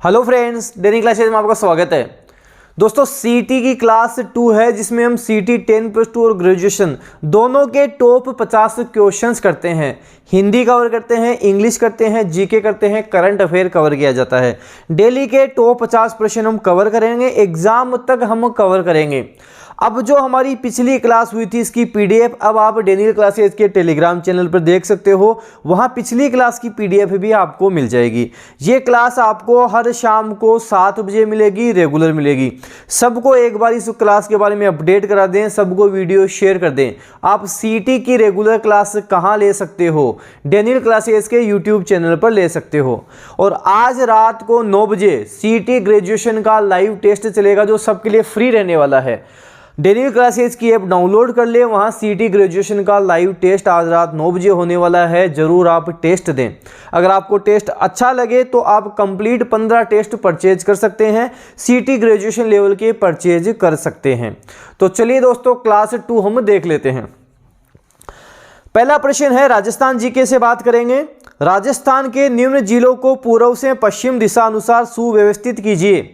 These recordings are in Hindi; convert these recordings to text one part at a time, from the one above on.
हेलो फ्रेंड्स, डेनी क्लासेज में आपका स्वागत है। दोस्तों सीटी की क्लास 2 है जिसमें हम सीटी 10+2 और ग्रेजुएशन दोनों के टॉप 50 क्वेश्चंस करते हैं। हिंदी कवर करते हैं, इंग्लिश करते हैं, जीके करते हैं, करंट अफेयर कवर किया जाता है। डेली के टॉप 50 प्रश्न हम कवर करेंगे, एग्जाम तक हम कवर करेंगे। अब जो हमारी पिछली क्लास हुई थी इसकी पीडीएफ अब आप डेनियल क्लासेज के टेलीग्राम चैनल पर देख सकते हो। वहाँ पिछली क्लास की पीडीएफ भी आपको मिल जाएगी। ये क्लास आपको हर शाम को 7 बजे मिलेगी, रेगुलर मिलेगी। सबको एक बार इस क्लास के बारे में अपडेट करा दें, सबको वीडियो शेयर कर दें। आप सीटी की रेगुलर क्लास कहाँ ले सकते हो? डेनियल क्लासेज के यूट्यूब चैनल पर ले सकते हो। और आज रात को 9 बजे सीटी ग्रेजुएशन का लाइव टेस्ट चलेगा जो सबके लिए फ्री रहने वाला है। डेनियल क्लासेज की ऐप डाउनलोड कर ले, वहाँ सीटी ग्रेजुएशन का लाइव टेस्ट आज रात 9 बजे होने वाला है। ज़रूर आप टेस्ट दें। अगर आपको टेस्ट अच्छा लगे तो आप कंप्लीट 15 टेस्ट परचेज कर सकते हैं, सीटी ग्रेजुएशन लेवल के परचेज कर सकते हैं। तो चलिए दोस्तों क्लास 2 हम देख लेते हैं। पहला प्रश्न है, राजस्थान जीके से बात करेंगे। राजस्थान के निम्न जिलों को पूर्व से पश्चिम दिशा अनुसार सुव्यवस्थित कीजिए।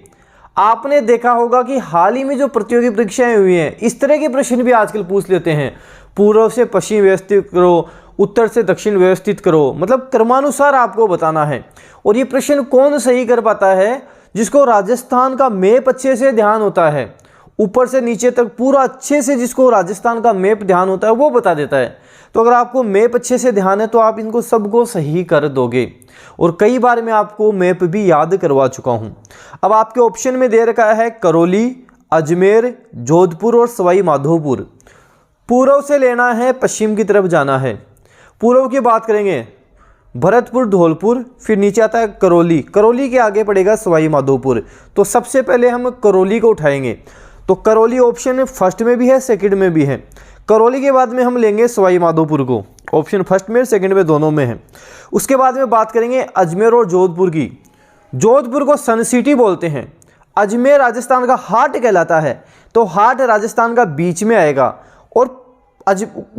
आपने देखा होगा कि हाल ही में जो प्रतियोगी परीक्षाएं हुई हैं इस तरह के प्रश्न भी आजकल पूछ लेते हैं। पूर्व से पश्चिम व्यवस्थित करो, उत्तर से दक्षिण व्यवस्थित करो, मतलब क्रमानुसार आपको बताना है। और ये प्रश्न कौन सही कर पाता है? जिसको राजस्थान का मैप अच्छे से ध्यान होता है, ऊपर से नीचे तक पूरा अच्छे से जिसको राजस्थान का मैप ध्यान होता है वो बता देता है। तो अगर आपको मैप अच्छे से ध्यान है तो आप इनको सबको सही कर दोगे। और कई बार मैं आपको मैप भी याद करवा चुका हूं। अब आपके ऑप्शन में दे रखा है करौली, अजमेर, जोधपुर और सवाई माधोपुर। पूर्व से लेना है, पश्चिम की तरफ जाना है। पूर्व की बात करेंगे भरतपुर, धौलपुर, फिर नीचे आता है करौली। करौली के आगे पड़ेगा सवाई माधोपुर। तो सबसे पहले हम करौली को उठाएंगे। तो करौली ऑप्शन फर्स्ट में भी है, सेकंड में भी है। करौली के बाद में हम लेंगे सवाई माधोपुर को, ऑप्शन फर्स्ट में सेकंड में दोनों में है। उसके बाद में बात करेंगे अजमेर और जोधपुर की। जोधपुर को सन सिटी बोलते हैं। अजमेर राजस्थान का हार्ट कहलाता है, तो हार्ट राजस्थान का बीच में आएगा। और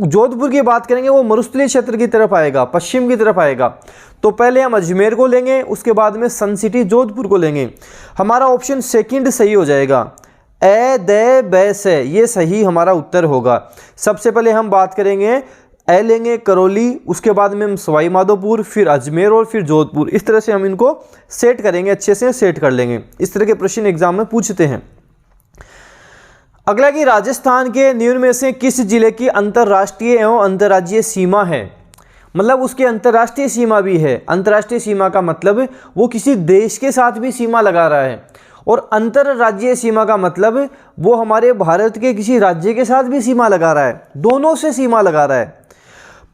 जोधपुर की बात करेंगे वो मरुस्थलीय क्षेत्र की तरफ आएगा, पश्चिम की तरफ आएगा। तो पहले हम अजमेर को लेंगे, उसके बाद में सन सिटी जोधपुर को लेंगे। हमारा ऑप्शन सेकंड सही हो जाएगा, ए दे बैस है, ये सही हमारा उत्तर होगा। सबसे पहले हम बात करेंगे ए लेंगे करौली, उसके बाद में हम सवाई माधोपुर, फिर अजमेर और फिर जोधपुर। इस तरह से हम इनको सेट करेंगे, अच्छे से सेट कर लेंगे। इस तरह के प्रश्न एग्जाम में पूछते हैं। अगला कि राजस्थान के निम्न में से किस जिले की अंतर्राष्ट्रीय एवं अंतर्राज्यीय सीमा है? मतलब उसकी अंतर्राष्ट्रीय सीमा भी है। अंतर्राष्ट्रीय सीमा का मतलब वो किसी देश के साथ भी सीमा लगा रहा है, और अंतर्राज्यीय सीमा का मतलब वो हमारे भारत के किसी राज्य के साथ भी सीमा लगा रहा है, दोनों से सीमा लगा रहा है।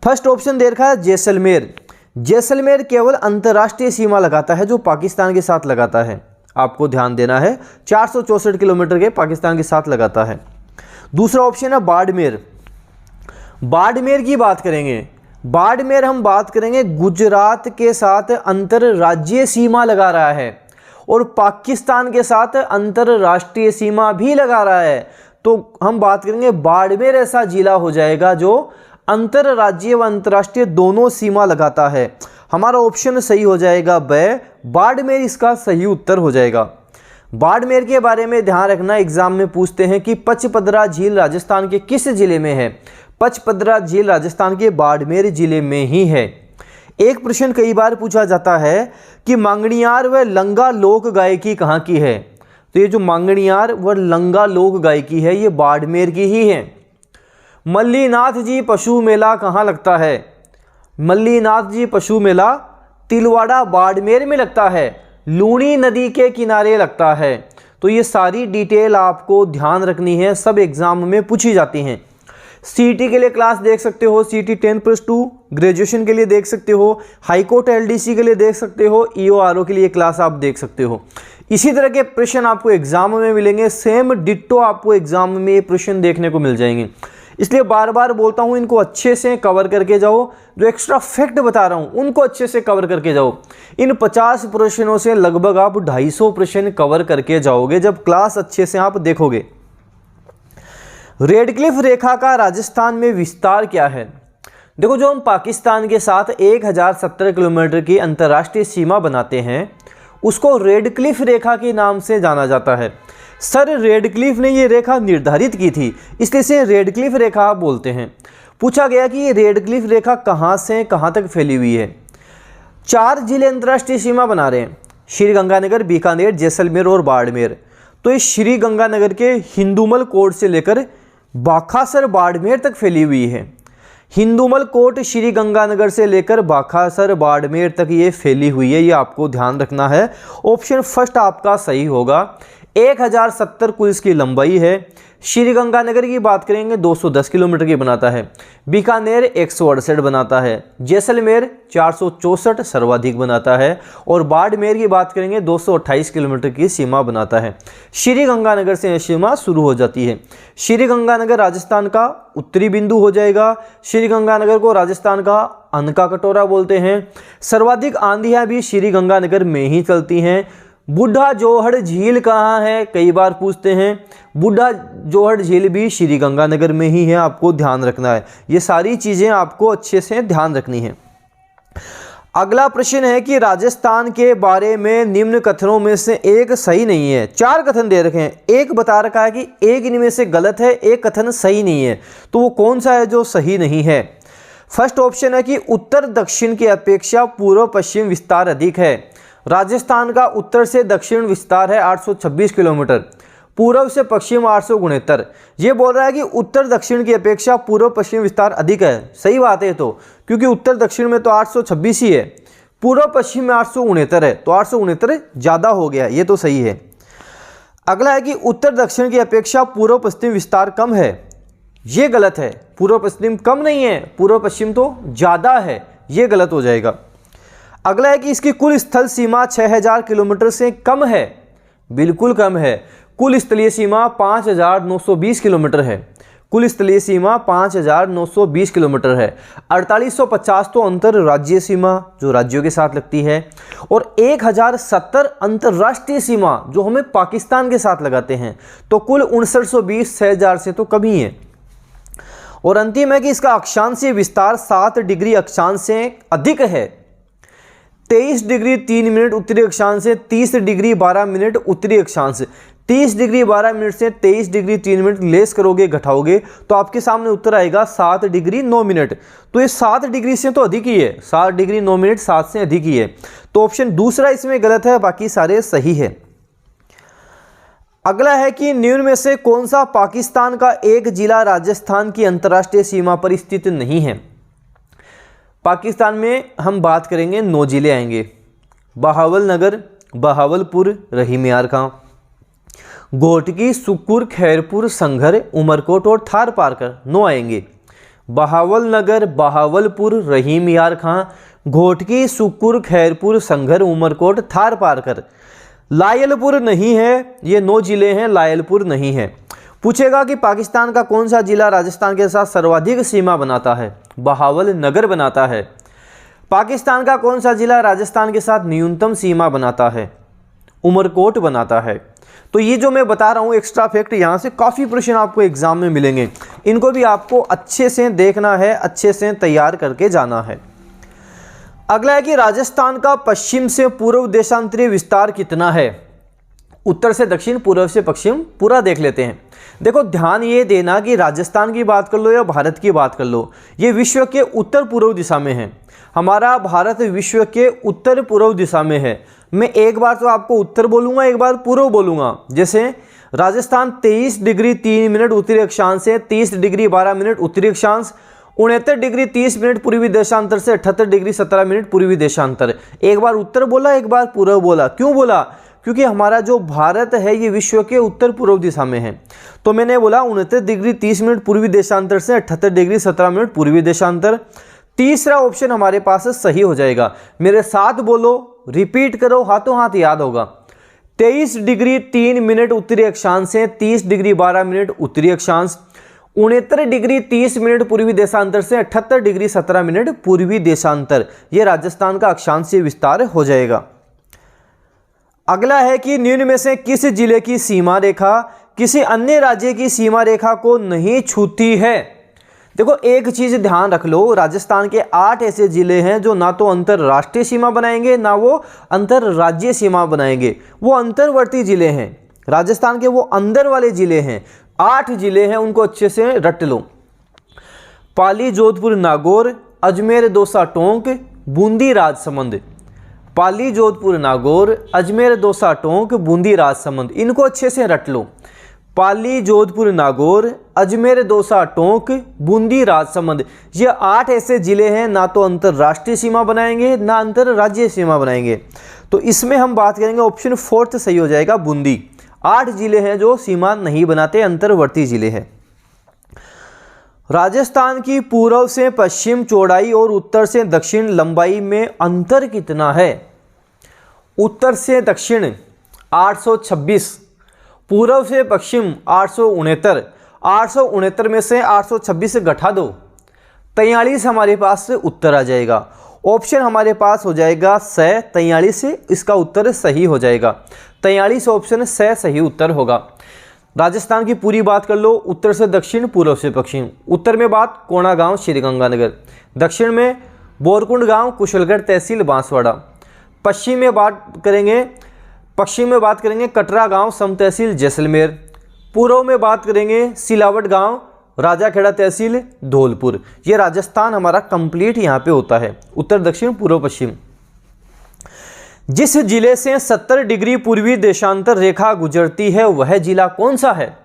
फर्स्ट ऑप्शन दे रखा है जैसलमेर। जैसलमेर केवल अंतर्राष्ट्रीय सीमा लगाता है जो पाकिस्तान के साथ लगाता है। आपको ध्यान देना है, 464 किलोमीटर के पाकिस्तान के साथ लगाता है। दूसरा ऑप्शन है बाड़मेर। बाड़मेर की बात करेंगे, बाड़मेर हम बात करेंगे गुजरात के साथ अंतर्राज्यीय सीमा लगा रहा है और पाकिस्तान के साथ अंतर्राष्ट्रीय सीमा भी लगा रहा है। तो हम बात करेंगे बाड़मेर ऐसा जिला हो जाएगा जो अंतर्राज्यीय व अंतर्राष्ट्रीय दोनों सीमा लगाता है। हमारा ऑप्शन सही हो जाएगा ब, बाड़मेर इसका सही उत्तर हो जाएगा। बाड़मेर के बारे में ध्यान रखना, एग्जाम में पूछते हैं कि पचपदरा झील राजस्थान के किस जिले में है? पचपदरा झील राजस्थान के बाड़मेर जिले में ही है। एक प्रश्न कई बार पूछा जाता है कि मांगणियार व लंगा लोक गायकी कहाँ की है? तो ये जो मांगणियार व लंगा लोक गायकी है ये बाड़मेर की ही है। मल्लीनाथ जी पशु मेला कहाँ लगता है? मल्लीनाथ जी पशु मेला तिलवाड़ा बाड़मेर में लगता है, लूणी नदी के किनारे लगता है। तो ये सारी डिटेल आपको ध्यान रखनी है, सब एग्जाम में पूछी जाती हैं। सीटी के लिए क्लास देख सकते हो, सीटी 10+2, ग्रेजुएशन के लिए देख सकते हो, हाईकोर्ट एलडीसी के लिए देख सकते हो, ईओआरओ के लिए क्लास आप देख सकते हो। इसी तरह के प्रश्न आपको एग्जाम में मिलेंगे, सेम डिट्टो आपको एग्जाम में ये प्रश्न देखने को मिल जाएंगे। इसलिए बार बार बोलता हूँ इनको अच्छे से कवर करके जाओ। जो एक्स्ट्रा फैक्ट बता रहा हूँ उनको अच्छे से कवर करके जाओ। इन 50 प्रश्नों से लगभग आप 250 प्रश्न कवर करके जाओगे जब क्लास अच्छे से आप देखोगे। रेडक्लिफ रेखा का राजस्थान में विस्तार क्या है? देखो, जो हम पाकिस्तान के साथ 1070 किलोमीटर की अंतर्राष्ट्रीय सीमा बनाते हैं उसको रेडक्लिफ रेखा के नाम से जाना जाता है। सर रेडक्लिफ ने ये रेखा निर्धारित की थी, इसलिए इसे रेडक्लिफ रेखा बोलते हैं। पूछा गया कि ये रेडक्लिफ रेखा कहाँ से कहाँ तक फैली हुई है। 4 जिले अंतर्राष्ट्रीय सीमा बना रहे हैं, श्रीगंगानगर, बीकानेर, जैसलमेर और बाड़मेर। तो इस श्रीगंगानगर के हिंदुमल कोट से लेकर बाखासर बाड़मेर तक फैली हुई है। हिंदुमल कोट श्रीगंगानगर से लेकर बाखासर बाड़मेर तक ये फैली हुई है, ये आपको ध्यान रखना है। ऑप्शन फर्स्ट आपका सही होगा। 1070 कुल इसकी लंबाई है। श्रीगंगानगर की बात करेंगे 210 किलोमीटर की बनाता है, बीकानेर 168 बनाता है, जैसलमेर 464 सर्वाधिक बनाता है और बाड़मेर की बात करेंगे 228 किलोमीटर की सीमा बनाता है। श्रीगंगानगर से सीमा शुरू हो जाती है। श्रीगंगानगर राजस्थान का उत्तरी बिंदु हो जाएगा। श्रीगंगानगर को राजस्थान का अन्न का कटोरा बोलते हैं। सर्वाधिक आंधियाँ भी श्रीगंगानगर में ही चलती हैं। बूढ़ा जोहड़ झील कहाँ है, कई बार पूछते हैं। बूढ़ा जोहड़ झील भी श्रीगंगानगर में ही है, आपको ध्यान रखना है। ये सारी चीज़ें आपको अच्छे से ध्यान रखनी है। अगला प्रश्न है कि राजस्थान के बारे में निम्न कथनों में से एक सही नहीं है। 4 कथन दे रखे हैं, एक बता रखा है कि एक इनमें से गलत है, एक कथन सही नहीं है। तो वो कौन सा है जो सही नहीं है? फर्स्ट ऑप्शन है कि उत्तर दक्षिण की अपेक्षा पूर्व पश्चिम विस्तार अधिक है। राजस्थान का उत्तर से दक्षिण विस्तार है 826 किलोमीटर, पूर्व से पश्चिम 869। ये बोल रहा है कि उत्तर दक्षिण की अपेक्षा पूर्व पश्चिम विस्तार अधिक है। सही बात है, तो क्योंकि उत्तर दक्षिण में तो 826 ही है, पूर्व पश्चिम में 869 है, तो 869 ज़्यादा हो गया, ये तो सही है। अगला है कि उत्तर दक्षिण की अपेक्षा पूर्व पश्चिम विस्तार कम है। ये गलत है, पूर्व पश्चिम कम नहीं है, पूर्व पश्चिम तो ज़्यादा है, ये गलत हो जाएगा। अगला है कि इसकी कुल स्थल सीमा 6000 किलोमीटर से कम है। बिल्कुल कम है। कुल स्थलीय सीमा 5920 किलोमीटर है। कुल स्थलीय सीमा 5920 किलोमीटर है। 4850 तो अंतर्राज्यीय सीमा जो राज्यों के साथ लगती है, और 1070 अंतर्राष्ट्रीय सीमा जो हमें पाकिस्तान के साथ लगाते हैं। तो कुल 5920 6000 से तो कम ही है। और अंतिम है कि इसका अक्षांशीय विस्तार 7 डिग्री अक्षांश से अधिक है। 23 डिग्री 3 मिनट उत्तरी अक्षांश से 30 डिग्री 12 मिनट उत्तरी अक्षांश। 30 डिग्री 12 मिनट से 23 डिग्री 3 मिनट लेस करोगे, घटाओगे, तो आपके सामने उत्तर आएगा 7 डिग्री 9 मिनट। तो ये 7 डिग्री से तो अधिक ही है, 7 डिग्री 9 मिनट 7 से अधिक ही है। तो ऑप्शन दूसरा इसमें गलत है, बाकी सारे सही है। अगला है कि निम्न में से कौन सा पाकिस्तान का एक जिला राजस्थान की अंतर्राष्ट्रीय सीमा पर स्थित नहीं है? पाकिस्तान में हम बात करेंगे 9 जिले आएंगे। बहावलनगर, बहावलपुर, रहीम यार खां, घोटकी, सुक्कुर, खैरपुर, संघर, उमरकोट और थार पारकर 9 आएंगे। बहावलनगर, बहावलपुर, रहीम यार खां, घोटकी, सुक्कुर, खैरपुर, संघर, उमरकोट, थार पारकर। लायलपुर नहीं है, ये 9 जिले हैं, लायलपुर नहीं है। पूछेगा कि पाकिस्तान का कौन सा जिला राजस्थान के साथ सर्वाधिक सीमा बनाता है? बहावलनगर बनाता है। पाकिस्तान का कौन सा जिला राजस्थान के साथ न्यूनतम सीमा बनाता है? उमरकोट बनाता है। तो ये जो मैं बता रहा हूँ एक्स्ट्रा फैक्ट, यहाँ से काफ़ी प्रश्न आपको एग्जाम में मिलेंगे, इनको भी आपको अच्छे से देखना है, अच्छे से तैयार करके जाना है। अगला है कि राजस्थान का पश्चिम से पूर्व देशांतरीय विस्तार कितना है? उत्तर से दक्षिण, पूर्व से पश्चिम, पूरा देख लेते हैं। देखो ध्यान ये देना कि राजस्थान की बात कर लो या भारत की बात कर लो, ये विश्व के उत्तर पूर्व दिशा में है। हमारा भारत विश्व के उत्तर पूर्व दिशा में है। मैं एक बार तो आपको उत्तर बोलूँगा, एक बार पूर्व बोलूँगा। जैसे राजस्थान 23 डिग्री 3 मिनट उत्तरी अक्षांश से 30 डिग्री 12 मिनट उत्तरी अक्षांश, 69 डिग्री 30 मिनट पूर्वी देशांतर से 78 डिग्री 17 मिनट पूर्वी देशांतर। एक बार उत्तर बोला, एक बार पूर्व बोला। क्यों बोला? क्योंकि हमारा जो भारत है ये विश्व के उत्तर पूर्व दिशा में है। तो मैंने बोला 69 डिग्री 30 मिनट पूर्वी देशांतर से 78 डिग्री 17 मिनट पूर्वी देशांतर। तीसरा ऑप्शन हमारे पास सही हो जाएगा। मेरे साथ बोलो, रिपीट करो, हाथों हाथ याद होगा। 23 डिग्री 3 मिनट उत्तरी अक्षांश से 30 डिग्री 12 मिनट उत्तरी अक्षांश, 69 डिग्री 30 मिनट पूर्वी देशांतर से 78 डिग्री 17 मिनट पूर्वी देशांतर। ये राजस्थान का अक्षांशीय विस्तार हो जाएगा। अगला है कि निम्न में से किस जिले की सीमा रेखा किसी अन्य राज्य की सीमा रेखा को नहीं छूती है? देखो एक चीज ध्यान रख लो, राजस्थान के 8 ऐसे जिले हैं जो ना तो अंतरराष्ट्रीय सीमा बनाएंगे ना वो अंतरराज्यीय सीमा बनाएंगे, वो अंतर्वर्ती जिले हैं। राजस्थान के वो अंदर वाले जिले हैं, 8 जिले हैं, उनको अच्छे से रट लो। पाली, जोधपुर, नागौर, अजमेर, दौसा, टोंक, बूंदी, राजसमंद। पाली, जोधपुर, नागौर, अजमेर, दौसा, टोंक, बूंदी, राजसमंद, इनको अच्छे से रट लो। पाली, जोधपुर, नागौर, अजमेर, दौसा, टोंक, बूंदी, राजसमंद, ये 8 ऐसे जिले हैं ना तो अंतरराष्ट्रीय सीमा बनाएंगे ना अंतरराज्यीय सीमा बनाएंगे। तो इसमें हम बात करेंगे ऑप्शन 4 सही हो जाएगा, बूंदी। 8 जिले हैं जो सीमा नहीं बनाते, अंतर्वर्ती जिले हैं। राजस्थान की पूर्व से पश्चिम चौड़ाई और उत्तर से दक्षिण लंबाई में अंतर कितना है? उत्तर से दक्षिण 826, पूर्व से पश्चिम 869, 869 में से 826 घटा दो, 43 हमारे पास से उत्तर आ जाएगा। ऑप्शन हमारे पास हो जाएगा स, 43 से इसका उत्तर सही हो जाएगा। 43 ऑप्शन स सही उत्तर होगा। राजस्थान की पूरी बात कर लो, उत्तर से दक्षिण, पूर्व से पश्चिम। उत्तर में बात कोणा गांव, श्रीगंगानगर। दक्षिण में बोरकुंड गांव, कुशलगढ़ तहसील, बांसवाड़ा। पश्चिम में बात करेंगे कटरा गांव, सम तहसील, जैसलमेर। पूर्व में बात करेंगे सिलावट गांव, राजाखेड़ा तहसील, धौलपुर। ये राजस्थान हमारा कंप्लीट यहाँ पे होता है, उत्तर, दक्षिण, पूर्व, पश्चिम। जिस जिले से 70 डिग्री पूर्वी देशांतर रेखा गुजरती है वह जिला कौन सा है?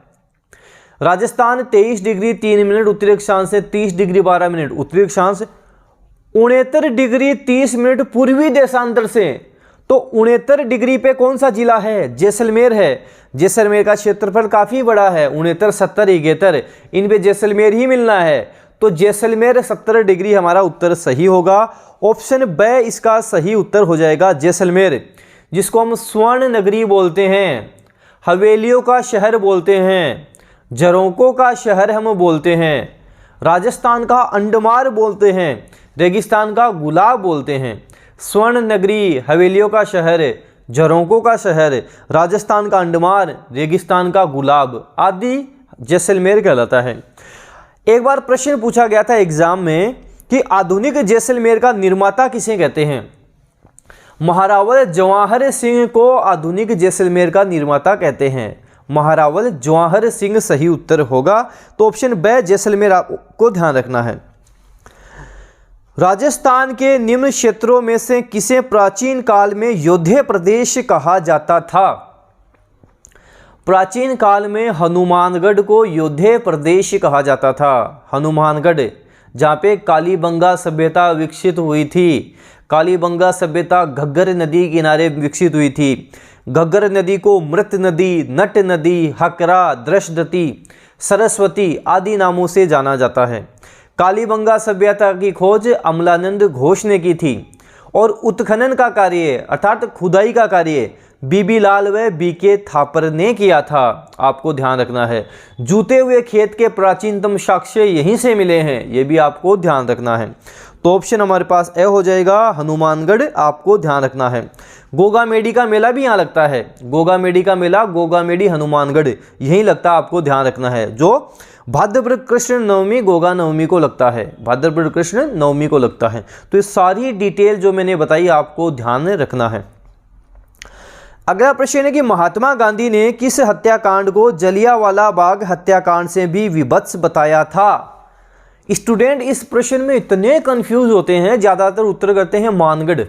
राजस्थान 23 डिग्री 3 मिनट उत्तरी अक्षांश से 30 डिग्री 12 मिनट उत्तरी अक्षांश, 69 डिग्री 30 मिनट पूर्वी देशांतर से। तो 69 डिग्री पे कौन सा जिला है? जैसलमेर है। जैसलमेर का क्षेत्रफल काफी बड़ा है, 69, 70, 71, इन पे जैसलमेर ही मिलना है। तो जैसलमेर 70 डिग्री हमारा उत्तर सही होगा। ऑप्शन ब इसका सही उत्तर हो जाएगा, जैसलमेर, जिसको हम स्वर्ण नगरी बोलते हैं, हवेलियों का शहर बोलते हैं, झरोकों का शहर हम बोलते हैं, राजस्थान का अंडमान बोलते हैं, रेगिस्तान का गुलाब बोलते हैं। स्वर्ण नगरी, हवेलियों का शहर, झरोकों का शहर, राजस्थान का अंडमान, रेगिस्तान का गुलाब आदि जैसलमेर कहलाता है। एक बार प्रश्न पूछा गया था एग्जाम में कि आधुनिक जैसलमेर का निर्माता किसे कहते हैं? महारावल जवाहर सिंह को आधुनिक जैसलमेर का निर्माता कहते हैं। महारावल जवाहर सिंह सही उत्तर होगा। तो ऑप्शन ब जैसलमेर आपको ध्यान रखना है। राजस्थान के निम्न क्षेत्रों में से किसे प्राचीन काल में योद्धे प्रदेश कहा जाता था? प्राचीन काल में हनुमानगढ़ को योद्धे प्रदेश कहा जाता था। हनुमानगढ़, जहाँ पे कालीबंगा सभ्यता विकसित हुई थी। कालीबंगा सभ्यता घग्गर नदी किनारे विकसित हुई थी। घग्गर नदी को मृत नदी, नट नदी, हकरा, दृष्टदती, सरस्वती आदि नामों से जाना जाता है। कालीबंगा सभ्यता की खोज अमलानंद घोष ने की थी और उत्खनन का कार्य अर्थात खुदाई का कार्य बीबी लाल व बीके थापर ने किया था। आपको ध्यान रखना है, जूते हुए खेत के प्राचीनतम साक्ष्य यहीं से मिले हैं, ये भी आपको ध्यान रखना है। तो ऑप्शन हमारे पास ए हो जाएगा, हनुमानगढ़, आपको ध्यान रखना है। गोगा मेडी का मेला भी यहाँ लगता है। गोगा मेडी का मेला, गोगा मेडी, हनुमानगढ़ यहीं लगता है, आपको ध्यान रखना है। जो भाद्रपद कृष्ण नवमी, गोगा नवमी को लगता है, भाद्रपद कृष्ण नवमी को लगता है। तो ये सारी डिटेल जो मैंने बताई आपको ध्यान में रखना है। अगला प्रश्न है कि महात्मा गांधी ने किस हत्याकांड को जलियांवाला बाग हत्याकांड से भी विभत्स बताया था? स्टूडेंट इस प्रश्न में इतने कंफ्यूज होते हैं, ज्यादातर उत्तर करते हैं मानगढ़।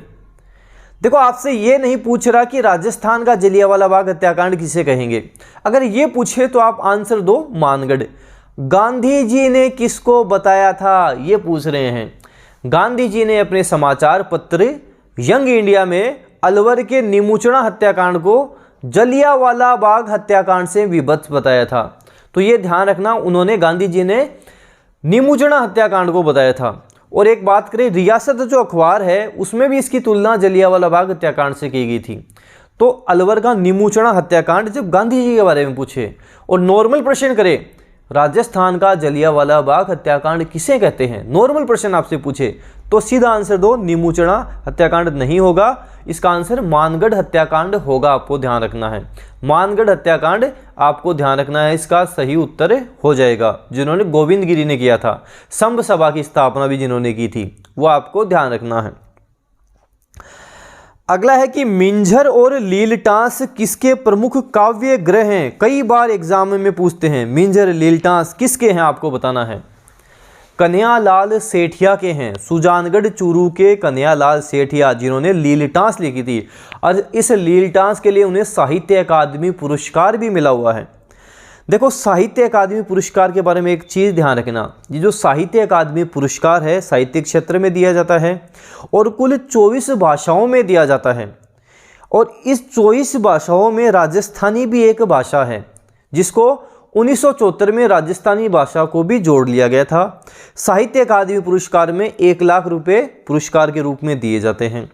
देखो आपसे ये नहीं पूछ रहा कि राजस्थान का जलियांवाला बाग हत्याकांड किसे कहेंगे। अगर ये पूछे तो आप आंसर दो मानगढ़। गांधी जी ने किसको बताया था, ये पूछ रहे हैं। गांधी जी ने अपने समाचार पत्र यंग इंडिया में अलवर के निमुचना हत्याकांड को जलियांवाला बाग हत्याकांड से विभत्स बताया था। तो ये ध्यान रखना, उन्होंने, गांधी जी ने निमुचना हत्याकांड को बताया था। और एक बात करें, रियासत जो अखबार है उसमें भी इसकी तुलना जलियांवाला बाग हत्याकांड से की गई थी। तो अलवर का निमुचना हत्याकांड जब गांधी जी के बारे में पूछे और नॉर्मल प्रश्न करे राजस्थान का जलियांवाला बाग हत्याकांड किसे कहते हैं? नॉर्मल प्रश्न आपसे पूछे तो सीधा आंसर दो, नीमूचना हत्याकांड नहीं होगा, इसका आंसर मानगढ़ हत्याकांड होगा। आपको ध्यान रखना है, मानगढ़ हत्याकांड आपको ध्यान रखना है, इसका सही उत्तर हो जाएगा। जिन्होंने गोविंद गिरी ने किया था, संभ सभा की स्थापना भी जिन्होंने की थी, वो आपको ध्यान रखना है। अगला है कि मिंझर और लीलटास किसके प्रमुख काव्य ग्रह हैं? कई बार एग्जाम में पूछते हैं, मिंझर लीलटास किसके हैं, आपको बताना है। कन्हैयालाल सेठिया के हैं, सुजानगढ़ चूरू के कन्हैयालाल सेठिया, जिन्होंने लीलटास लिखी थी, और इस लीलटास के लिए उन्हें साहित्य अकादमी पुरस्कार भी मिला हुआ है। देखो, साहित्य अकादमी पुरस्कार के बारे में एक चीज़ ध्यान रखना, ये जो साहित्य अकादमी पुरस्कार है साहित्य क्षेत्र में दिया जाता है और कुल 24 भाषाओं में दिया जाता है, और इस 24 भाषाओं में राजस्थानी भी एक भाषा है, जिसको 1974 में राजस्थानी भाषा को भी जोड़ लिया गया था। साहित्य अकादमी पुरस्कार में 1 लाख रुपए पुरस्कार के रूप में दिए जाते हैं।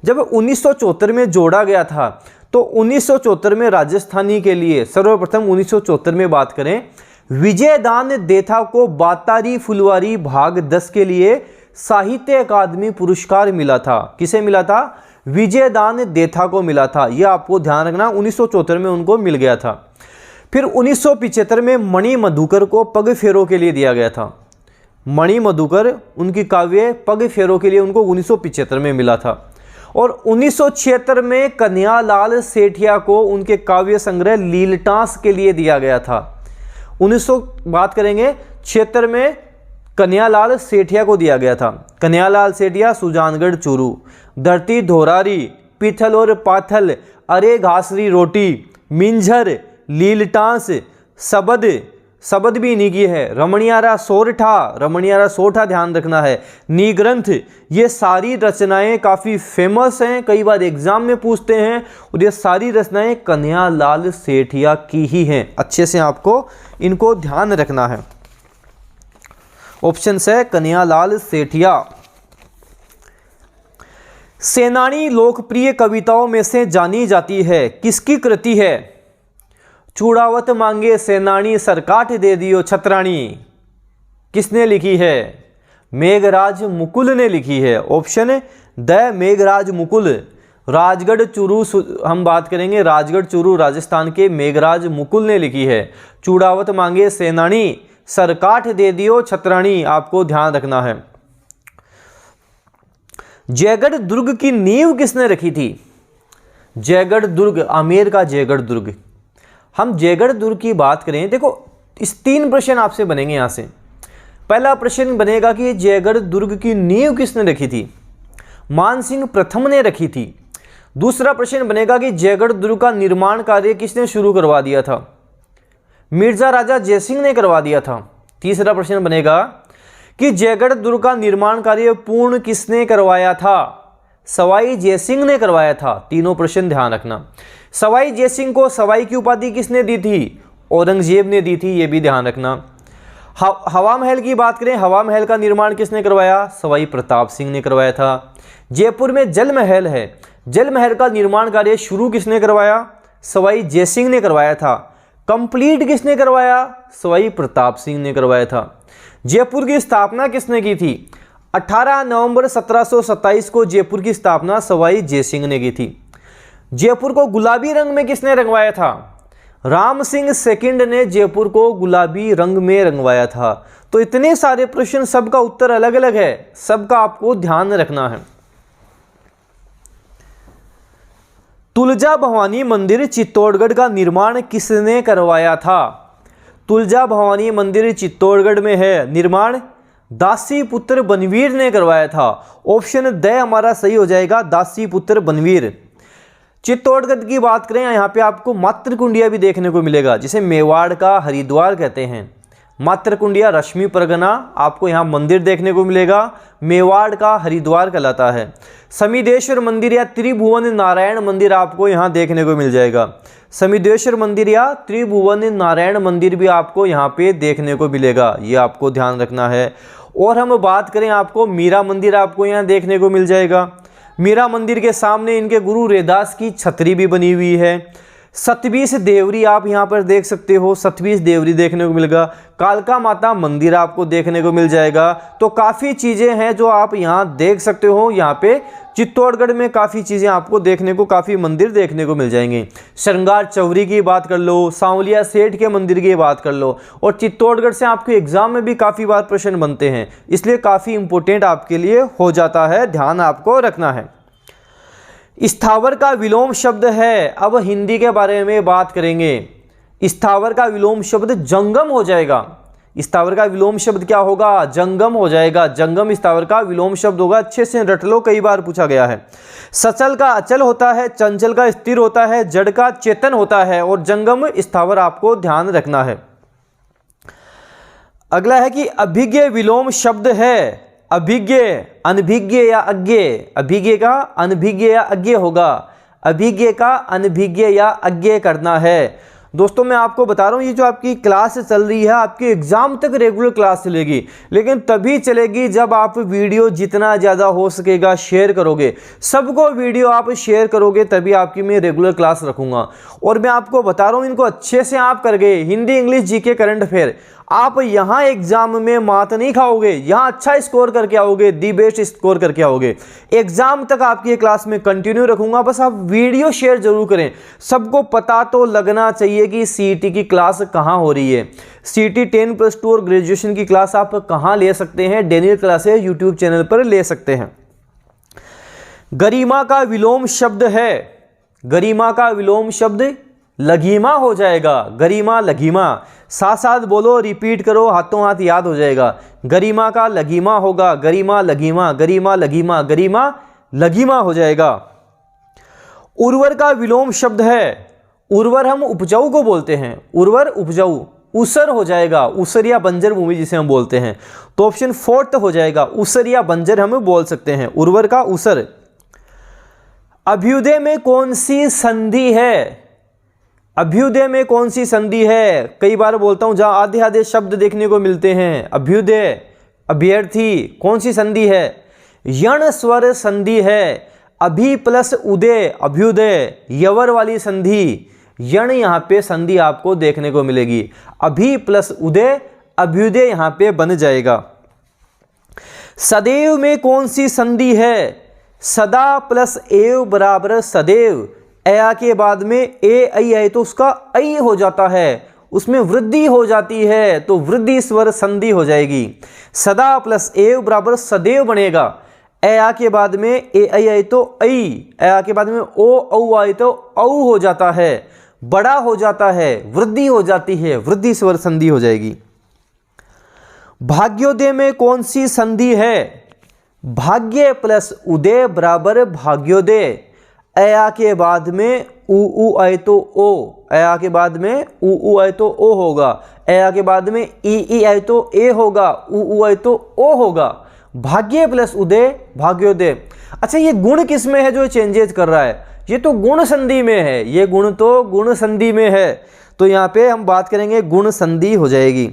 जब 1974 में जोड़ा गया था तो 1974 में राजस्थानी के लिए सर्वप्रथम 1974 में बात करें, विजयदान देथा को बातारी फुलवारी भाग 10 के लिए साहित्य अकादमी पुरस्कार मिला था। किसे मिला था? विजयदान देथा को मिला था। यह आपको ध्यान रखना, 1974 में उनको मिल गया था। फिर 1975 में मणि मधुकर को पग फेरों के लिए दिया गया था। मणि मधुकर, उनकी काव्य पग फेरों के लिए उनको 1975 में मिला था। और 1976 में कन्हैयालाल सेठिया को उनके काव्य संग्रह लीलटास के लिए दिया गया था। 1900 बात करेंगे 76 में कन्हैयालाल सेठिया को दिया गया था। कन्हैयालाल सेठिया, सुजानगढ़ चूरू, धरती धोरारी, पिथल और पाथल, अरे घासरी रोटी, मिंझर, लीलटास, शबद भी इन्हीं की है, रमणियारा सोरठा ध्यान रखना है, नीग्रंथ, ये सारी रचनाएं काफ़ी फेमस हैं, कई बार एग्जाम में पूछते हैं, और ये सारी रचनाएं कन्हैयालाल सेठिया की ही हैं। अच्छे से आपको इनको ध्यान रखना है। ऑप्शन है कन्हैयालाल सेठिया। सेनानी लोकप्रिय कविताओं में से जानी जाती है, किसकी कृति है? चूड़ावत मांगे सेनानी सरकाठ दे दियो छतरानी, किसने लिखी है? मेघराज मुकुल ने लिखी है। Option D Meghraj Mukul. राजगढ़ चूरू, हम बात करेंगे राजगढ़ चूरू राजस्थान के मेघराज मुकुल ने लिखी है। चूड़ावत मांगे सेनानी सरकाठ दे दियो छतरानी, आपको ध्यान रखना है। जयगढ़ दुर्ग की नींव किसने रखी थी? जयगढ़ दुर्ग, आमेर का जयगढ़ दुर्ग। हम जयगढ़ दुर्ग की बात करें, देखो इस 3 प्रश्न आपसे बनेंगे यहाँ से। पहला प्रश्न बनेगा कि जयगढ़ दुर्ग की नींव किसने रखी थी? मानसिंह प्रथम ने रखी थी। दूसरा प्रश्न बनेगा कि जयगढ़ दुर्ग का निर्माण कार्य किसने शुरू करवा दिया था? मिर्जा राजा जयसिंह ने करवा दिया था। तीसरा प्रश्न बनेगा कि जयगढ़ दुर्ग का निर्माण कार्य पूर्ण किसने करवाया था? सवाई जयसिंह ने करवाया था। तीनों प्रश्न ध्यान रखना। सवाई जयसिंह को सवाई की उपाधि किसने दी थी? औरंगजेब ने दी थी, ये भी ध्यान रखना। हवा महल की बात करें, हवा महल का निर्माण किसने करवाया? सवाई प्रताप सिंह ने करवाया था। जयपुर में जल महल है, जल महल का निर्माण कार्य शुरू किसने करवाया? सवाई जयसिंह ने करवाया था। कंप्लीट किसने करवाया? सवाई प्रताप सिंह ने करवाया था। जयपुर की स्थापना किसने की थी? 18 नवंबर 1727 को जयपुर की स्थापना सवाई जयसिंह ने की थी। जयपुर को गुलाबी रंग में किसने रंगवाया था? राम सिंह सेकंड ने जयपुर को गुलाबी रंग में रंगवाया था। तो इतने सारे प्रश्न, सबका उत्तर अलग अलग है, सबका आपको ध्यान रखना है। तुलजा भवानी मंदिर चित्तौड़गढ़ का निर्माण किसने करवाया था? तुलजा भवानी मंदिर चित्तौड़गढ़ में है, निर्माण दासी पुत्र बनवीर ने करवाया था। ऑप्शन द हमारा सही हो जाएगा, दासी पुत्र बनवीर। चित्तौड़गढ़ की बात करें, यहाँ पे आपको मातृकुंडिया भी देखने को मिलेगा, जिसे मेवाड़ का हरिद्वार कहते हैं। मातृकुंडिया रश्मि परगना, आपको यहाँ मंदिर देखने को मिलेगा, मेवाड़ का हरिद्वार कहलाता है। समिदेश्वर मंदिर या त्रिभुवन नारायण मंदिर आपको यहाँ देखने को मिल जाएगा। समिदेश्वर मंदिर या त्रिभुवन नारायण मंदिर भी आपको यहाँ पे देखने को मिलेगा, ये आपको ध्यान रखना है। और हम बात करें, आपको मीरा मंदिर आपको यहाँ देखने को मिल जाएगा। मीरा मंदिर के सामने इनके गुरु रैदास की छतरी भी बनी हुई है। सतबीस देवरी आप यहाँ पर देख सकते हो, सतबीस देवरी देखने को मिलेगा। कालका माता मंदिर आपको देखने को मिल जाएगा। तो काफ़ी चीज़ें हैं जो आप यहाँ देख सकते हो। यहाँ पे चित्तौड़गढ़ में काफ़ी चीज़ें आपको देखने को, काफ़ी मंदिर देखने को मिल जाएंगे। श्रृंगार चौरी की बात कर लो, सांवलिया सेठ के मंदिर की बात कर लो। और चित्तौड़गढ़ से आपके एग्जाम में भी काफ़ी बार प्रश्न बनते हैं, इसलिए काफ़ी इंपॉर्टेंट आपके लिए हो जाता है, ध्यान आपको रखना है। स्थावर का विलोम शब्द है, अब हिंदी के बारे में बात करेंगे। स्थावर का विलोम शब्द जंगम हो जाएगा। स्थावर का विलोम शब्द क्या होगा? जंगम हो जाएगा। जंगम स्थावर का विलोम शब्द होगा। अच्छे से रट लो, कई बार पूछा गया है। सचल का अचल होता है, चंचल का स्थिर होता है, जड़ का चेतन होता है और जंगम स्थावर आपको ध्यान रखना है। अगला है कि अभिज्ञ विलोम शब्द है। अभिज्ञ, अनभिज्ञ या अज्ञ। अभिज्ञ का अनभिज्ञ या अज्ञ होगा। अभिज्ञ का अनभिज्ञ या अज्ञ करना है। दोस्तों मैं आपको बता रहा हूँ, ये जो आपकी क्लास चल रही है, आपके एग्जाम तक रेगुलर क्लास चलेगी, लेकिन तभी चलेगी जब आप वीडियो जितना ज़्यादा हो सकेगा शेयर करोगे। सबको वीडियो आप शेयर करोगे तभी आपकी मैं रेगुलर क्लास रखूँगा। और मैं आपको बता रहा हूँ, इनको अच्छे से आप कर गए, Hindi, English, GK, current affair, आप यहाँ एग्जाम में मात नहीं खाओगे, यहाँ अच्छा स्कोर करके आओगे, दी बेस्ट स्कोर करके आओगे। एग्जाम तक आपकी क्लास में कंटिन्यू रखूंगा, बस आप वीडियो शेयर जरूर करें। सबको पता तो लगना चाहिए कि सीईटी की क्लास कहाँ हो रही है। सीईटी 10+2 और ग्रेजुएशन की क्लास आप कहाँ ले सकते हैं? डेनियल क्लासेस यूट्यूब चैनल पर ले सकते हैं। गरिमा का विलोम शब्द है। गरिमा का विलोम शब्द लघिमा हो जाएगा। गरिमा, लघिमा, साथ साथ बोलो, रिपीट करो, हाथों हाथ याद हो जाएगा। गरिमा का लघिमा होगा। गरिमा, लघिमा, गरिमा, लघिमा, गरिमा, लघिमा हो जाएगा। उर्वर का विलोम शब्द है। उर्वर हम उपजाऊ को बोलते हैं। उर्वर, उपजाऊ, उसर हो जाएगा। उसर या बंजर भूमि जिसे हम बोलते हैं। तो ऑप्शन 4 हो जाएगा। उसर या बंजर हम बोल सकते हैं। उर्वर का उसर। अभ्युदय में कौन सी संधि है? अभ्युदय में कौन सी संधि है? कई बार बोलता हूं, जहां आधे आधे शब्द देखने को मिलते हैं। अभ्युदय, अभ्यर्थी, कौन सी संधि है? यण स्वर संधि है। अभि प्लस उदय, अभ्युदय, यवर वाली संधि, यण यहाँ पे संधि आपको देखने को मिलेगी। अभि प्लस उदय, अभ्युदय यहाँ पे बन जाएगा। सदैव में कौन सी संधि है? सदा प्लस एव बराबर सदैव। अया के बाद में ए आई है तो उसका ऐ हो जाता है, उसमें वृद्धि हो जाती है, तो वृद्धि स्वर संधि हो जाएगी। सदा प्लस एव बराबर सदैव बनेगा। अया के बाद में ए आई है तो ऐ, अया के बाद में ओ औ आए तो औ हो जाता है, बड़ा हो जाता है, वृद्धि हो जाती है, वृद्धि स्वर संधि हो जाएगी। भाग्योदय में कौन सी संधि है? भाग्य प्लस उदय बराबर भाग्योदय। अया के बाद में उ आए तो ओ, अया के बाद में उ आए तो ओ होगा। अया के बाद में ई आए तो ए होगा, उ आए तो ओ होगा। भाग्य प्लस उदय, भाग्योदय। अच्छा, ये गुण किस में है जो चेंजेस कर रहा है? ये तो गुण संधि में है। ये गुण तो गुण संधि में है, तो यहाँ पे हम बात करेंगे गुण संधि हो जाएगी।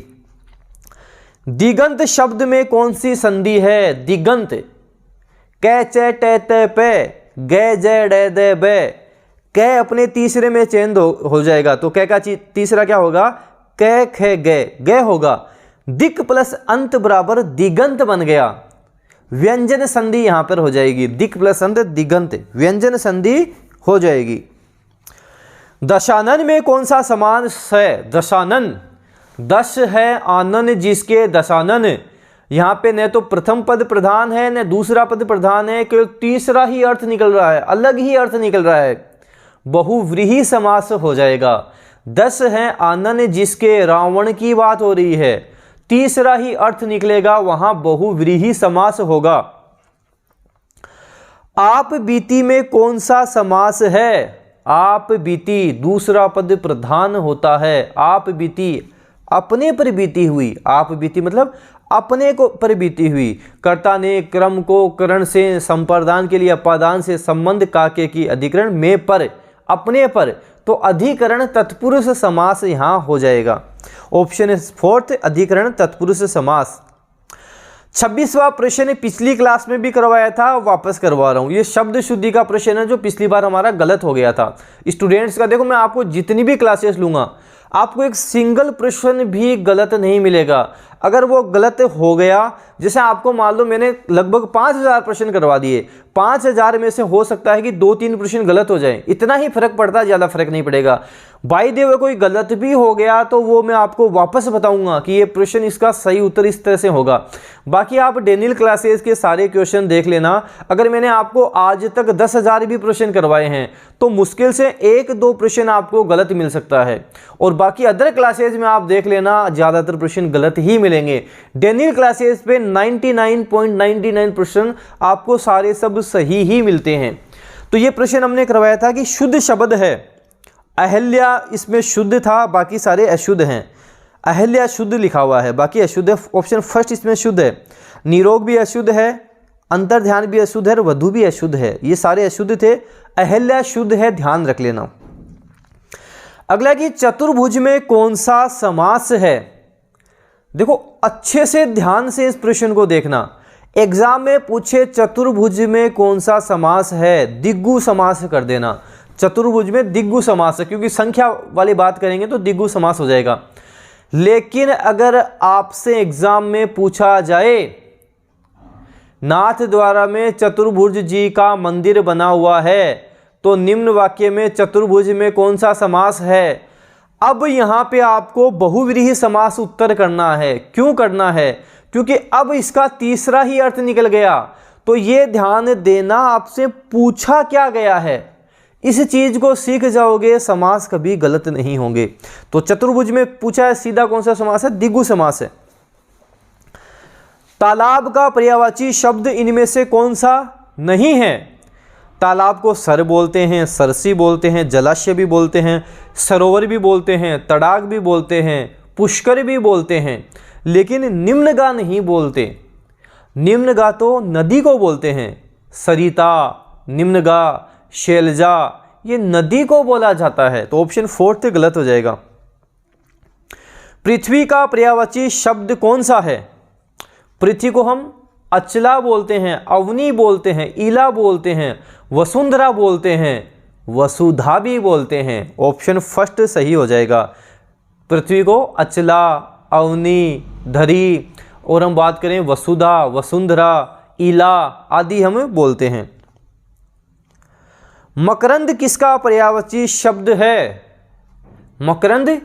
दिगंत शब्द में कौन सी संधि है? दिगंत, कै चे टे ते पे, गे जय डे दे बे। कै अपने तीसरे में चेंज हो जाएगा, तो कै का तीसरा क्या होगा? कै खे गे, गे होगा। दिक प्लस अंत बराबर दिगंत बन गया। व्यंजन संधि यहां पर हो जाएगी। दिक प्लस अंत दिगंत, व्यंजन संधि हो जाएगी। दशानन में कौन सा समास है? दशानन, दश है आनन जिसके दशानन। यहाँ पे न तो प्रथम पद प्रधान है न दूसरा पद प्रधान है, केवल तीसरा ही अर्थ निकल रहा है, अलग ही अर्थ निकल रहा है। बहुव्रीहि समास हो जाएगा। 10 है आनन जिसके, रावण की बात हो रही है, तीसरा ही अर्थ निकलेगा, वहां बहुव्रीहि समास होगा। आप बीती में कौन सा समास है? आप बीती, दूसरा पद प्रधान होता है। आप बीती, अपने पर बीती हुई। आप बीती मतलब अपने को पर बीती हुई। कर्ता ने क्रम को करण से, संप्रदान के लिए अपादान से, संबंध काके की अधिकरण में पर, अपने पर, तो अधिकरण तत्पुरुष समास यहां हो जाएगा। ऑप्शन 4 अधिकरण तत्पुरुष समास। 26वां प्रश्न पिछली क्लास में भी करवाया था, वापस करवा रहा हूं। ये शब्द शुद्धि का प्रश्न है जो पिछली बार हमारा गलत हो गया था स्टूडेंट्स का। देखो मैं आपको जितनी भी क्लासेस लूंगा आपको एक सिंगल प्रश्न भी गलत नहीं मिलेगा। अगर वो गलत हो गया, जैसे आपको मान लो मैंने लगभग 5000 प्रश्न करवा दिए, 5000 में से हो सकता है कि 2-3 प्रश्न गलत हो जाए, इतना ही फर्क पड़ता है, ज़्यादा फर्क नहीं पड़ेगा। बाय द वे कोई गलत भी हो गया तो वो मैं आपको वापस बताऊंगा कि ये प्रश्न इसका सही उत्तर इस तरह से होगा। बाकी आप डेनियल क्लासेस के सारे क्वेश्चन देख लेना। अगर मैंने आपको आज तक 10,000 भी प्रश्न करवाए हैं तो मुश्किल से 1-2 प्रश्न आपको गलत मिल सकता है, और बाकी अदर क्लासेस में आप देख लेना ज़्यादातर प्रश्न गलत ही मिलेंगे। डेनियल क्लासेस पे 99.99% आपको सारे सब सही ही मिलते हैं। तो ये प्रश्न हमने करवाया था कि शुद्ध शब्द है अहल्या, इसमें शुद्ध था, बाकी सारे अशुद्ध हैं। अहल्या शुद्ध लिखा हुआ है, बाकी अशुद्ध है। ऑप्शन फर्स्ट इसमें शुद्ध है। निरोग भी अशुद्ध है, अंतर्ध्यान भी अशुद्ध है और वधु भी अशुद्ध है। ये सारे अशुद्ध थे, अहल्या शुद्ध है, ध्यान रख लेना। अगला कि चतुर्भुज में कौन सा समास है। देखो अच्छे से ध्यान से इस प्रश्न को देखना। एग्जाम में पूछे चतुर्भुज में कौन सा समास है, दिग्गु समास कर देना। चतुर्भुज में दिग्गु समास है, क्योंकि संख्या वाली बात करेंगे तो दिग्गु समास हो जाएगा। लेकिन अगर आपसे एग्जाम में पूछा जाए नाथ द्वारा में चतुर्भुज जी का मंदिर बना हुआ है, तो निम्न वाक्य में चतुर्भुज में कौन सा समास है। अब यहाँ पे आपको बहुव्रीहि समास उत्तर करना है। क्यों करना है? क्योंकि अब इसका तीसरा ही अर्थ निकल गया। तो ये ध्यान देना आपसे पूछा क्या गया है, इस चीज को सीख जाओगे, समास कभी गलत नहीं होंगे। तो चतुर्भुज में पूछा है, सीधा कौन सा समास है, दिग्गु समास है। तालाब का पर्यायवाची शब्द इनमें से कौन सा नहीं है। तालाब को सर बोलते हैं, सरसी बोलते हैं, जलाशय भी बोलते हैं, सरोवर भी बोलते हैं, तड़ाग भी बोलते हैं, पुष्कर भी बोलते हैं, लेकिन निम्नगा नहीं बोलते। निम्नगा तो नदी को बोलते हैं, सरिता, निम्नगा, शैलजा, ये नदी को बोला जाता है। तो ऑप्शन फोर्थ गलत हो जाएगा। पृथ्वी का पर्यायवाची शब्द कौन सा है। पृथ्वी को हम अचला बोलते हैं, अवनी बोलते हैं, ईला बोलते हैं, वसुंधरा बोलते हैं, वसुधा भी बोलते हैं। ऑप्शन फर्स्ट सही हो जाएगा। पृथ्वी को अचला, अवनी, धरी, और हम बात करें वसुधा, वसुंधरा, ईला आदि हम बोलते हैं। मकरंद किसका पर्यायवाची शब्द है। मकरंद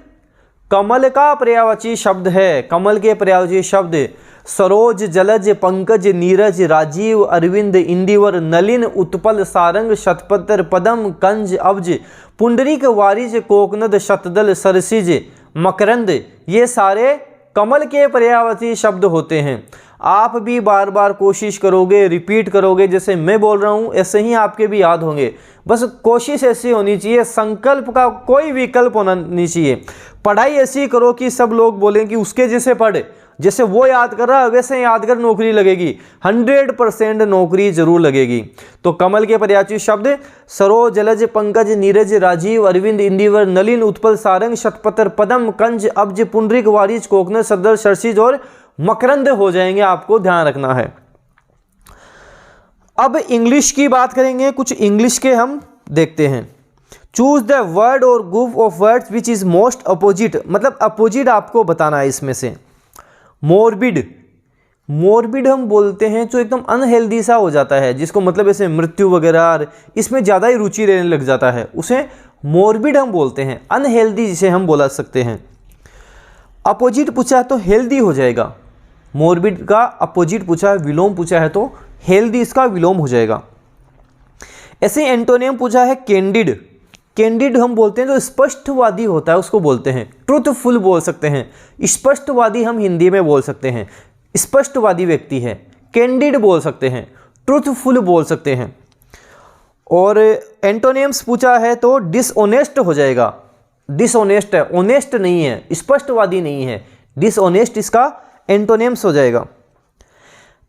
कमल का पर्यायवाची शब्द है। कमल के पर्यायवाची शब्द सरोज, जलज, पंकज, नीरज, राजीव, अरविंद, इंदिवर, नलिन, उत्पल, सारंग, शतपत्र, पदम, कंज, अब्ज, पुंडरीक, वारिज, कोकनद, शतदल, सरसिज, मकरंद, ये सारे कमल के पर्यायवाची शब्द होते हैं। आप भी बार बार कोशिश करोगे, रिपीट करोगे, जैसे मैं बोल रहा हूँ ऐसे ही आपके भी याद होंगे। बस कोशिश ऐसी होनी चाहिए, संकल्प का कोई विकल्प होना नहीं चाहिए। पढ़ाई ऐसी करो कि सब लोग बोलें कि उसके जैसे पढ़, जैसे वो याद कर रहा है वैसे याद कर, नौकरी लगेगी। 100% नौकरी जरूर लगेगी। तो कमल के पर्यायवाची शब्द सरोज, जलज, पंकज, नीरज, राजीव, अरविंद, इंदिवर, नलिन, उत्पल, सारंग, शतपत्र, पदम, कंज, अब्ज, पुंडरीक, वारिज, कोकनद, सदर, सरसिज और मकरंद हो जाएंगे। आपको ध्यान रखना है। अब इंग्लिश की बात करेंगे, कुछ इंग्लिश के हम देखते हैं। चूज द वर्ड और group of words which is most opposite, मतलब अपोजिट आपको बताना है इसमें से। मोरबिड, मोरबिड हम बोलते हैं जो एकदम अनहेल्दी सा हो जाता है, जिसको मतलब ऐसे मृत्यु वगैरह इसमें ज़्यादा ही रुचि रहने लग जाता है, उसे मोरबिड हम बोलते हैं। अनहेल्दी जिसे हम बोला सकते हैं। अपोजिट पूछा है तो हेल्दी हो जाएगा। मोरबिड का अपोजिट पूछा है, विलोम पूछा है तो हेल्दी इसका विलोम हो जाएगा। ऐसे एंटोनियम पूछा है कैंडिड। कैंडिड हम बोलते हैं जो स्पष्टवादी होता है उसको बोलते हैं। ट्रूथफुल बोल सकते हैं, स्पष्टवादी हम हिंदी में बोल सकते हैं। स्पष्टवादी व्यक्ति है, कैंडिड बोल सकते हैं, ट्रूथफुल बोल सकते हैं। और एंटोनियम्स पूछा है तो डिसऑनेस्ट हो जाएगा। डिसऑनेस्ट है, ऑनेस्ट नहीं है, स्पष्टवादी नहीं है, डिसऑनेस्ट इसका एंटोनियम्स हो जाएगा।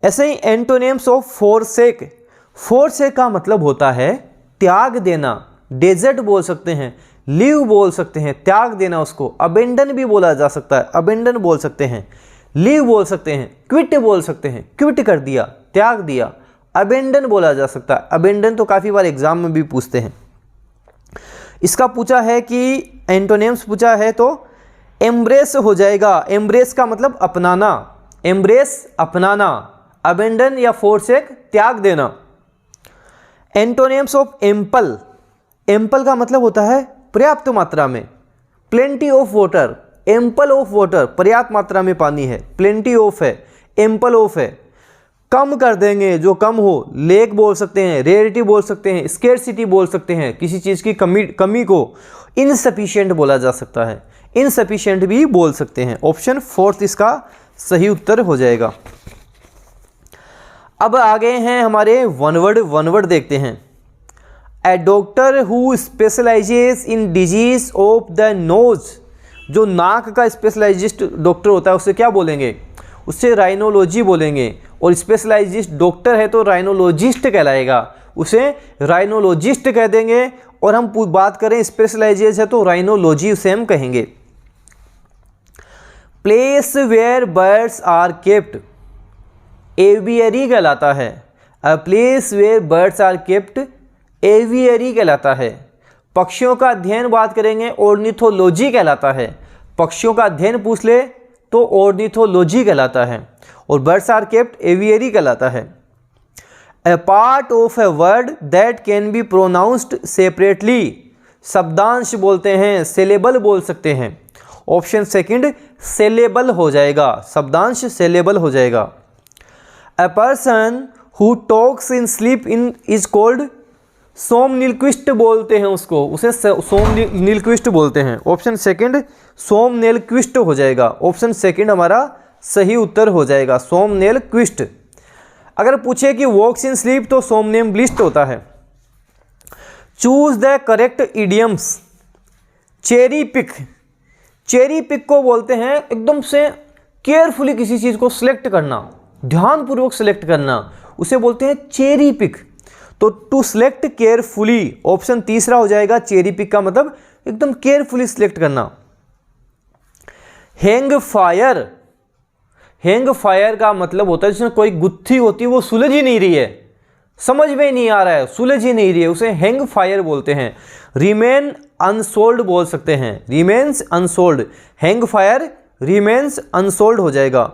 ऐसे ही एंटोनियम्स ऑफ फोरसेक। फोरसेक का मतलब होता है त्याग देना। डेजर्ट बोल सकते हैं, लीव बोल सकते हैं, त्याग देना उसको। अबेंडन भी बोला जा सकता है, अबेंडन बोल सकते हैं। लीव बोल सकते हैं, क्विट बोल सकते हैं, क्विट कर दिया, त्याग दिया। अबेंडन बोला जा सकता है, अबेंडन तो काफ़ी बार एग्जाम में भी पूछते हैं। इसका पूछा है कि एंटोनिम्स पूछा है तो एम्ब्रेस हो जाएगा। एम्ब्रेस का मतलब अपनाना, एम्ब्रेस अपनाना, अबेंडन या फोरसेक त्याग देना। एंटोनिम्स ऑफ एम्पल, एम्पल का मतलब होता है पर्याप्त मात्रा में। Plenty of water, ample of water, पर्याप्त मात्रा में पानी है, प्लेंटी ऑफ है, एम्पल ऑफ है। कम कर देंगे, जो कम हो, लेक बोल सकते हैं, रेयरिटी बोल सकते हैं, स्केर्सिटी बोल सकते हैं, किसी चीज़ की कमी को इनसफिशिएंट बोला जा सकता है, इनसफिशिएंट भी बोल सकते हैं। ऑप्शन 4 इसका सही उत्तर हो जाएगा। अब आगे हैं हमारे वन वर्ड देखते हैं। A doctor who specialises in disease of the nose, जो नाक का स्पेशलाइजिस्ट डॉक्टर होता है उसे क्या बोलेंगे? उससे राइनोलॉजी बोलेंगे। और स्पेशलाइजिस्ट डॉक्टर है तो राइनोलॉजिस्ट कहलाएगा, उसे राइनोलॉजिस्ट कह देंगे। और हम बात करें स्पेशलाइजेस है तो राइनोलॉजी उसे हम कहेंगे। Place where birds are kept, aviary कहलाता है। A place where birds are kept aviary कहलाता है। पक्षियों का अध्ययन बात करेंगे, ऑर्निथोलॉजी कहलाता है। पक्षियों का अध्ययन पूछ ले तो ऑर्निथोलॉजी कहलाता है। और बर्ड्स आर केप्ट एवियरी कहलाता है। A part of a word that can be pronounced separately, शब्दांश बोलते हैं, सेलेबल बोल सकते हैं। ऑप्शन सेकंड सेलेबल हो जाएगा, शब्दांश सेलेबल हो जाएगा। A person who talks in sleep in is called, somniloquist बोलते हैं उसको, उसे सोमनीलक्विस्ट बोलते हैं। ऑप्शन सेकंड सोमनीलक्विस्ट हो जाएगा। ऑप्शन सेकंड हमारा सही उत्तर हो जाएगा, सोमनीलक्विस्ट। अगर पूछे कि वॉक्स इन स्लीप तो सोमनेम्बलिस्ट होता है। Choose the correct idioms. Cherry pick, cherry pick को बोलते हैं एकदम से केयरफुली किसी चीज़ को सिलेक्ट करना, ध्यानपूर्वक सिलेक्ट करना, उसे बोलते हैं चेरी पिक। तो टू सिलेक्ट केयरफुली, ऑप्शन तीसरा हो जाएगा। चेरी पिक का मतलब एकदम केयरफुली सिलेक्ट करना। हैंग फायर, हैंग फायर का मतलब होता है जिसमें कोई गुत्थी होती है वो सुलझ ही नहीं रही है, समझ में नहीं आ रहा है, सुलझ ही नहीं रही है, उसे हैंग फायर बोलते हैं। रिमेन अनसोल्ड बोल सकते हैं, remains unsold, hang fire remains unsold हो जाएगा।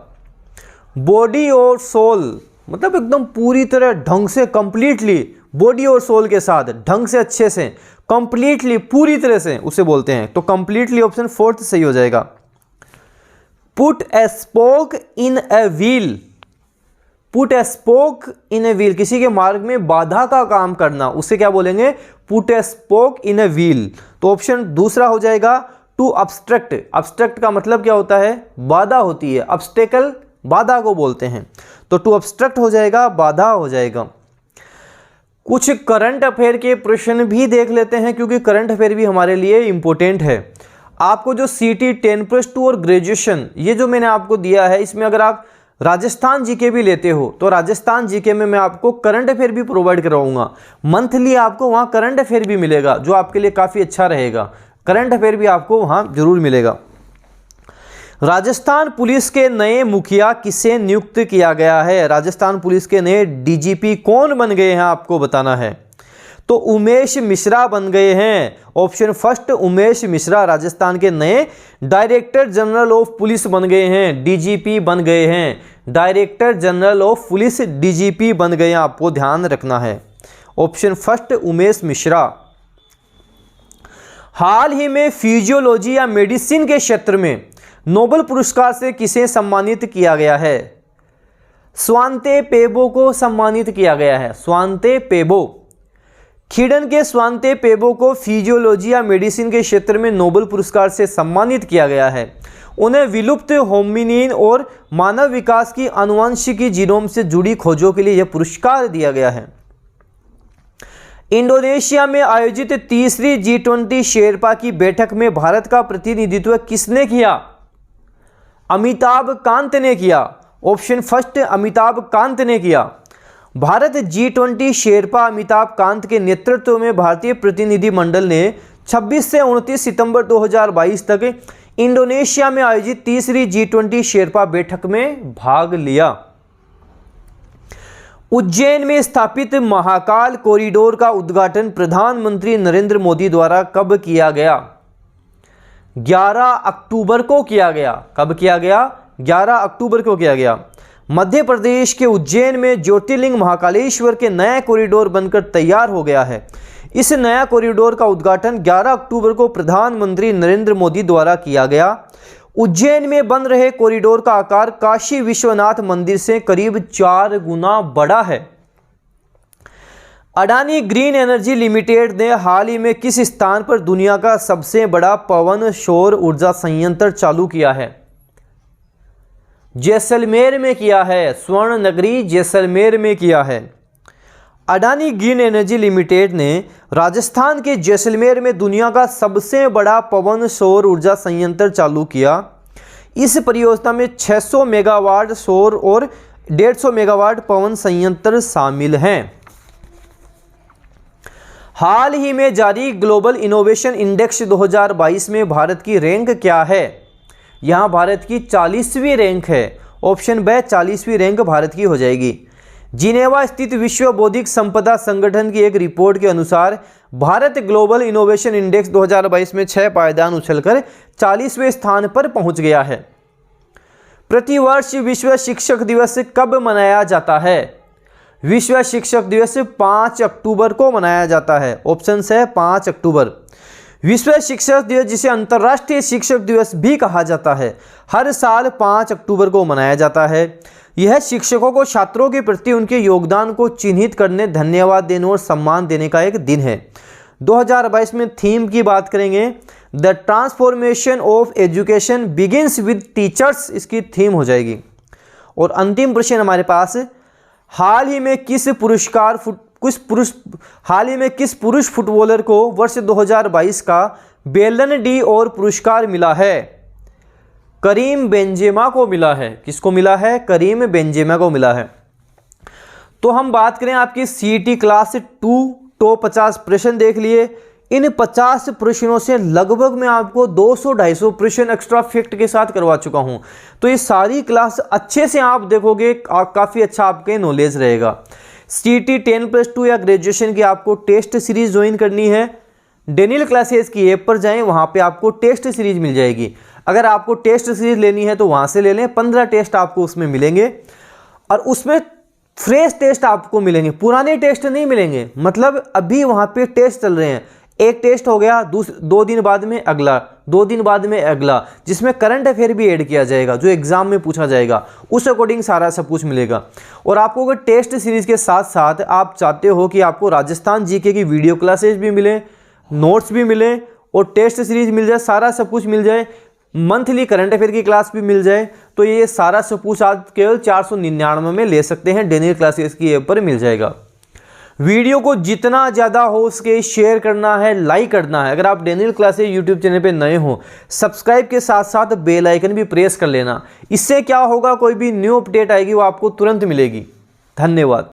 बॉडी और सोल मतलब एकदम पूरी तरह ढंग से, कंप्लीटली, बॉडी और सोल के साथ ढंग से, अच्छे से, कंप्लीटली, पूरी तरह से उसे बोलते हैं। तो कंप्लीटली ऑप्शन 4 सही हो जाएगा। Put A spoke in a wheel, put A spoke in a wheel, किसी के मार्ग में बाधा का काम करना, उसे क्या बोलेंगे? Put A spoke in a wheel. तो ऑप्शन दूसरा हो जाएगा टू ऑब्स्ट्रक्ट। ऑब्स्ट्रक्ट का मतलब क्या होता है? बाधा होती है, ऑब्स्टेकल बाधा को बोलते हैं। तो टू ऑब्स्ट्रक्ट हो जाएगा, बाधा हो जाएगा। कुछ करंट अफेयर के प्रश्न भी देख लेते हैं क्योंकि करंट अफेयर भी हमारे लिए इंपॉर्टेंट है। आपको जो सीटी 10+2 और ग्रेजुएशन ये जो मैंने आपको दिया है, इसमें अगर आप राजस्थान जीके भी लेते हो तो राजस्थान जीके में मैं आपको करंट अफेयर भी प्रोवाइड करवाऊंगा। मंथली आपको वहाँ करंट अफेयर भी मिलेगा जो आपके लिए काफ़ी अच्छा रहेगा। करंट अफेयर भी आपको वहाँ जरूर मिलेगा। राजस्थान पुलिस के नए मुखिया किसे नियुक्त किया गया है? राजस्थान पुलिस के नए डीजीपी कौन बन गए हैं आपको बताना है। तो उमेश मिश्रा बन गए हैं। ऑप्शन फर्स्ट उमेश मिश्रा राजस्थान के नए डायरेक्टर जनरल ऑफ पुलिस बन गए हैं, डीजीपी बन गए हैं। Director general of police DGP बन गए हैं, आपको ध्यान रखना है। Option first Umesh Mishra. हाल ही में फिजियोलॉजी या मेडिसिन के क्षेत्र में नोबेल पुरस्कार से किसे सम्मानित किया गया है? स्वांते पेबो को सम्मानित किया गया है, स्वांते पेबो। खिडन के स्वांते पेबो को फिजियोलॉजी या मेडिसिन के क्षेत्र में नोबेल पुरस्कार से सम्मानित किया गया है। उन्हें विलुप्त होमिनिन और मानव विकास की आनुवंशिकी जीनोम से जुड़ी खोजों के लिए यह पुरस्कार दिया गया है। इंडोनेशिया में आयोजित तीसरी G20 शेरपा की बैठक में भारत का प्रतिनिधित्व किसने किया? अमिताभ कांत ने किया। ऑप्शन फर्स्ट अमिताभ कांत ने किया। भारत G20 शेरपा अमिताभ कांत के नेतृत्व में भारतीय प्रतिनिधि मंडल ने 26 से 29 सितंबर 2022 तक इंडोनेशिया में आयोजित तीसरी G20 शेरपा बैठक में भाग लिया। उज्जैन में स्थापित महाकाल कॉरिडोर का उद्घाटन प्रधानमंत्री नरेंद्र मोदी द्वारा कब किया गया? 11 अक्टूबर को किया गया। कब किया गया? 11 अक्टूबर को किया गया। मध्य प्रदेश के उज्जैन में ज्योतिर्लिंग महाकालेश्वर के नया कॉरिडोर बनकर तैयार हो गया है। इस नया कॉरिडोर का उद्घाटन 11 अक्टूबर को प्रधानमंत्री नरेंद्र मोदी द्वारा किया गया। उज्जैन में बन रहे कॉरिडोर का आकार काशी विश्वनाथ मंदिर से करीब 4 गुना बड़ा है। अडानी ग्रीन एनर्जी लिमिटेड ने हाल ही में किस स्थान पर दुनिया का सबसे बड़ा पवन सौर ऊर्जा संयंत्र चालू किया है? जैसलमेर में किया है। स्वर्ण नगरी जैसलमेर में किया है। अडानी ग्रीन एनर्जी लिमिटेड ने राजस्थान के जैसलमेर में दुनिया का सबसे बड़ा पवन सौर ऊर्जा संयंत्र चालू किया। इस परियोजना में 600 मेगावाट सौर और 150 मेगावाट पवन संयंत्र शामिल हैं। हाल ही में जारी ग्लोबल इनोवेशन इंडेक्स 2022 में भारत की रैंक क्या है? यहाँ भारत की 40वीं रैंक है। ऑप्शन बी 40वीं रैंक भारत की हो जाएगी। जिनेवा स्थित विश्व बौद्धिक संपदा संगठन की एक रिपोर्ट के अनुसार भारत ग्लोबल इनोवेशन इंडेक्स 2022 में 6 पायदान उछलकर 40वें स्थान पर पहुंच गया है। प्रतिवर्ष विश्व शिक्षक दिवस कब मनाया जाता है? विश्व शिक्षक दिवस 5 अक्टूबर को मनाया जाता है। ऑप्शन है 5 अक्टूबर। विश्व शिक्षक दिवस, जिसे अंतर्राष्ट्रीय शिक्षक दिवस भी कहा जाता है, हर साल 5 अक्टूबर को मनाया जाता है। यह शिक्षकों को छात्रों के प्रति उनके योगदान को चिन्हित करने, धन्यवाद देने और सम्मान देने का एक दिन है। 2022 में थीम की बात करेंगे, the transformation of education begins with teachers, इसकी थीम हो जाएगी। और अंतिम प्रश्न हमारे पास, हाल ही में किस पुरुष फुटबॉलर को वर्ष 2022 का बेलन डी और पुरस्कार मिला है? करीम बेंजेमा को मिला है। किसको मिला है? करीम बेंजेमा को मिला है। तो हम बात करें आपकी सीईटी क्लास 2 टॉप 50 प्रश्न देख लिए। इन 50 प्रश्नों से लगभग मैं आपको 200-250 प्रश्न एक्स्ट्रा फैक्ट के साथ करवा चुका हूं। तो ये सारी क्लास अच्छे से आप देखोगे, काफ़ी अच्छा आपके नॉलेज रहेगा। सीईटी 10+2 या ग्रेजुएशन की आपको टेस्ट सीरीज ज्वाइन करनी है, डेनियल क्लासेस की ऐप पर जाएं, वहां पे आपको टेस्ट सीरीज मिल जाएगी। अगर आपको टेस्ट सीरीज लेनी है तो वहां से ले लें। 15 टेस्ट आपको उसमें मिलेंगे और उसमें फ्रेश टेस्ट आपको मिलेंगे, पुराने टेस्ट नहीं मिलेंगे। मतलब अभी वहां पे टेस्ट चल रहे हैं, एक टेस्ट हो गया, 2 दिन बाद में अगला, 2 दिन बाद में अगला, जिसमें करंट अफेयर भी ऐड किया जाएगा जो एग्जाम में पूछा जाएगा, उस अकॉर्डिंग सारा सब कुछ मिलेगा। और आपको अगर टेस्ट सीरीज के साथ साथ आप चाहते हो कि आपको राजस्थान जीके की वीडियो क्लासेज भी मिले, नोट्स भी मिले और टेस्ट सीरीज मिल जाए, सारा सब कुछ मिल जाए, मंथली करंट अफेयर की क्लास भी मिल जाए, तो ये सारा सब कुछ आप केवल 499 में ले सकते हैं। डेनियल क्लासेस की ऐप पर मिल जाएगा। वीडियो को जितना ज़्यादा हो सके शेयर करना है, लाइक करना है। अगर आप डेनियल क्लासेस यूट्यूब चैनल पे नए हो, सब्सक्राइब के साथ साथ बेल आइकन भी प्रेस कर लेना। इससे क्या होगा, कोई भी न्यू अपडेट आएगी वो आपको तुरंत मिलेगी। धन्यवाद।